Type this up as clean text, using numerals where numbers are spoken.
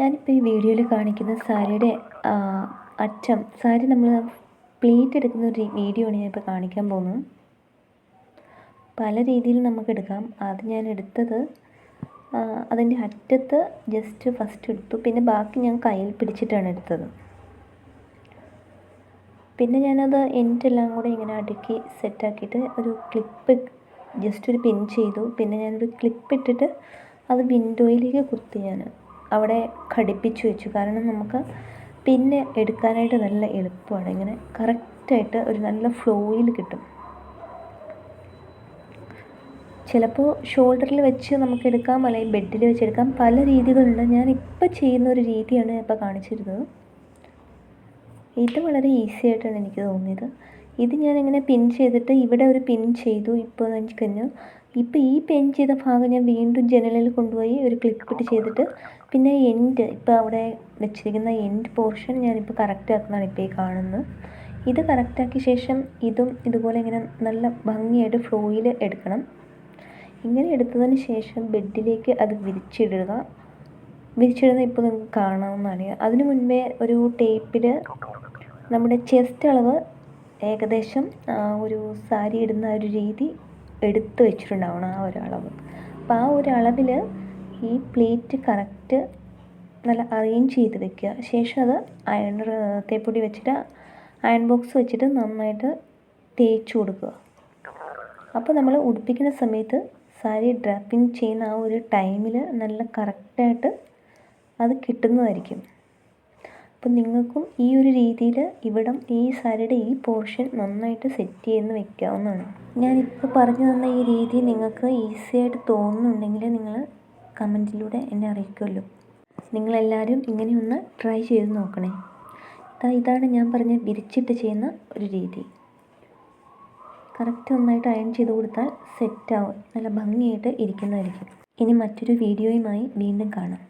ഞാനിപ്പോൾ ഈ വീഡിയോയിൽ കാണിക്കുന്ന സാരിയുടെ അറ്റം സാരി നമ്മൾ പ്ലീറ്റ് എടുക്കുന്ന ഒരു വീഡിയോ ആണ് ഞാനിപ്പോൾ കാണിക്കാൻ പോകുന്നത്. പല രീതിയിൽ നമുക്കെടുക്കാം. അത് ഞാൻ എടുത്തത് അതിൻ്റെ അറ്റത്ത് ജസ്റ്റ് ഫസ്റ്റ് എടുത്തു, പിന്നെ ബാക്കി ഞാൻ കയ്യിൽ പിടിച്ചിട്ടാണ് എടുത്തത്. പിന്നെ ഞാനത് എൻഡെല്ലാം കൂടെ ഇങ്ങനെ അടുക്കി സെറ്റാക്കിയിട്ട് ഒരു ക്ലിപ്പ് ജസ്റ്റ് ഒരു പിൻ ചെയ്തു. പിന്നെ ഞാനൊരു ക്ലിപ്പ് ഇട്ടിട്ട് അത് വിൻഡോയിലേക്ക് കുത്തി ഞാൻ അവിടെ ഘടിപ്പിച്ച് വെച്ചു. കാരണം നമുക്ക് പിന്നെ എടുക്കാനായിട്ട് നല്ല എളുപ്പമാണ്. ഇങ്ങനെ കറക്റ്റായിട്ട് ഒരു നല്ല ഫ്ലോയിൽ കിട്ടും. ചിലപ്പോൾ ഷോൾഡറിൽ വെച്ച് നമുക്ക് എടുക്കാം, അല്ലെങ്കിൽ ബെഡിൽ വെച്ചെടുക്കാം. പല രീതികളുണ്ട്. ഞാനിപ്പോൾ ചെയ്യുന്ന ഒരു രീതിയാണ് ഇപ്പോൾ കാണിച്ചിരുന്നത്. ഇത് വളരെ ഈസി ആയിട്ടാണ് എനിക്ക് തോന്നിയത്. ഇത് ഞാനിങ്ങനെ പിൻ ചെയ്തിട്ട് ഇവിടെ ഒരു പിൻ ചെയ്തു. ഇപ്പോൾ എനിക്ക് കഴിഞ്ഞു. ഇപ്പോൾ ഈ പിൻ ചെയ്ത ഭാഗം ഞാൻ വീണ്ടും ജനലിൽ കൊണ്ടുപോയി ഒരു ക്ലിപ്പിട്ട് ചെയ്തിട്ട് പിന്നെ എൻഡ് ഇപ്പോൾ അവിടെ വെച്ചിരിക്കുന്ന എൻഡ് പോർഷൻ ഞാനിപ്പോൾ കറക്റ്റ് ആക്കുന്നതാണ് ഇപ്പോൾ ഈ കാണുന്നത്. ഇത് കറക്റ്റാക്കിയ ശേഷം ഇതും ഇതുപോലെ ഇങ്ങനെ നല്ല ഭംഗിയായിട്ട് ഫ്ലോയിൽ എടുക്കണം. ഇങ്ങനെ എടുത്തതിന് ശേഷം ബെഡിലേക്ക് അത് വിരിച്ചിടുക. വിരിച്ചിടുന്നത് ഇപ്പോൾ നിങ്ങൾക്ക് കാണാവുന്നതാണ്. അതിനു മുൻപേ ഒരു ടേപ്പിൽ നമ്മുടെ ചെസ്റ്റ് അളവ് ഏകദേശം ഒരു സാരി ഇടുന്ന ഒരു രീതി എടുത്ത് വെച്ചിട്ടുണ്ടാവണം, ആ ഒരു അളവ്. അപ്പോൾ ആ ഒരു അളവിൽ ഈ പ്ലേറ്റ് കറക്റ്റ് നല്ല അറേഞ്ച് ചെയ്ത് വെക്കുക. ശേഷം അത് തേപ്പൊടി വെച്ചിട്ട് അയൺ ബോക്സ് വെച്ചിട്ട് നന്നായിട്ട് തേച്ച് കൊടുക്കുക. അപ്പോൾ നമ്മൾ ഉടുപ്പിക്കുന്ന സമയത്ത് സാരി ഡ്രാപ്പിങ് ചെയ്യുന്ന ആ ഒരു ടൈമിൽ നല്ല കറക്റ്റായിട്ട് അത് കിട്ടുന്നതായിരിക്കും. അപ്പം നിങ്ങൾക്കും ഈ ഒരു രീതിയിൽ ഇവിടം ഈ സാരിയുടെ ഈ പോർഷൻ നന്നായിട്ട് സെറ്റ് ചെയ്ത് വെക്കാവുന്നതാണ്. ഞാനിപ്പോൾ പറഞ്ഞു തന്ന ഈ രീതി നിങ്ങൾക്ക് ഈസി ആയിട്ട് തോന്നുന്നുണ്ടെങ്കിൽ നിങ്ങൾ കമൻറ്റിലൂടെ എന്നെ അറിയിക്കുമല്ലോ. നിങ്ങളെല്ലാവരും ഇങ്ങനെയൊന്ന് ട്രൈ ചെയ്ത് നോക്കണേ. ഇതാണ് ഞാൻ പറഞ്ഞ വിരിച്ചിട്ട് ചെയ്യുന്ന ഒരു രീതി. കറക്റ്റ് നന്നായിട്ട് അയൺ ചെയ്ത് കൊടുത്താൽ സെറ്റാവും, നല്ല ഭംഗിയായിട്ട് ഇരിക്കുന്നതായിരിക്കും. ഇനി മറ്റൊരു വീഡിയോയുമായി വീണ്ടും കാണാം.